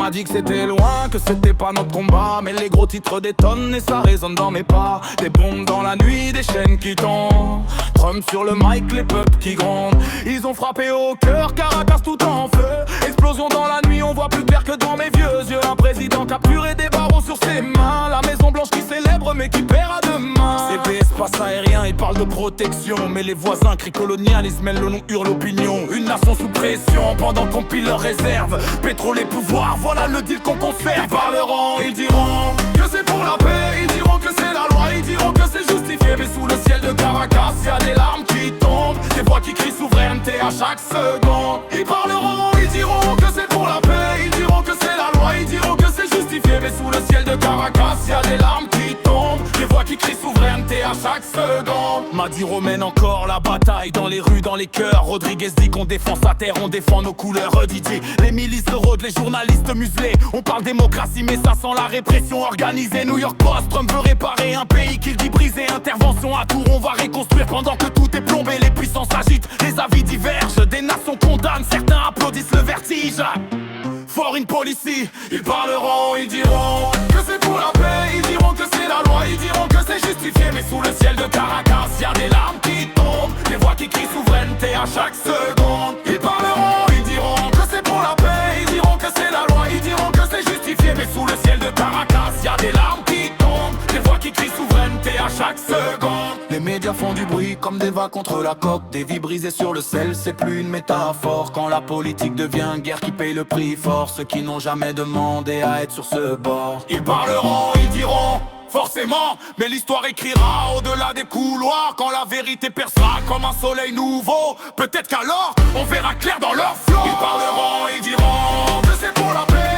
m'a dit que c'était loin, que c'était pas notre combat. Mais les gros titres détonnent et ça résonne dans mes pas. Des bombes dans la nuit, des chaînes qui tombent. Drum sur le mic, les peuples qui grondent. Ils ont frappé au cœur, Caracas tout en feu. Explosion dans la nuit, on voit plus clair que dans mes vieux yeux. Un président capturé, des barreaux sur ses mains. La Maison Blanche qui célèbre mais qui perd à demain. CP, espace aérien, ils parlent de protection. Mais les voisins crient colonialisme, mêlent le nom, hurle l'opinion. Une nation sous pression pendant qu'on pile leurs réserves. Pétrole et pouvoir, voilà le deal qu'on conserve. Ils parleront, ils diront que c'est pour la paix. Ils diront que c'est la loi, ils diront que c'est justifié. Mais sous le ciel de Caracas, y'a des larmes qui tombent. Des voix qui crient souveraineté à chaque seconde. Ils parleront, ils diront que c'est pour la paix. Ils diront que c'est la loi, ils diront que c'est justifié. Mais sous le ciel de Caracas, y'a des larmes qui tombent. Des voix qui crient souveraineté à chaque seconde. Madiro mène encore la bataille dans les rues, dans les cœurs. Rodriguez dit qu'on défend sa terre, on défend nos couleurs. Didier, les milices le rôdent, les journalistes muselés. On parle démocratie mais ça sent la répression organisée. New York Post, Trump veut réparer un pays qu'il dit brisé. Intervention à Tours, on va reconstruire pendant que tout est plombé. Les puissances s'agitent, les avis divergent. Des nations condamnent, certains applaudissent le vertige. Foreign policy, ils parleront, ils diront que c'est pour la paix. Ils diront que c'est la loi, ils diront que c'est justifié. Mais sous le ciel de Caracas, y'a des larmes qui tombent. Des voix qui crient souveraineté à chaque seconde. Ils parleront, ils diront que c'est pour la paix. Ils diront que c'est la loi, ils diront que c'est justifié. Mais sous le ciel de Caracas, y'a des larmes qui tombent. Des voix qui crient souveraineté à chaque seconde. Les médias font du bruit comme des vagues contre la coque. Des vies brisées sur le sel, c'est plus une métaphore. Quand la politique devient guerre qui paye le prix fort. Ceux qui n'ont jamais demandé à être sur ce bord. Ils parleront, ils diront forcément, mais l'histoire écrira au-delà des couloirs. Quand la vérité percera comme un soleil nouveau, peut-être qu'alors on verra clair dans leur flot. Ils parleront, ils diront que c'est pour la paix.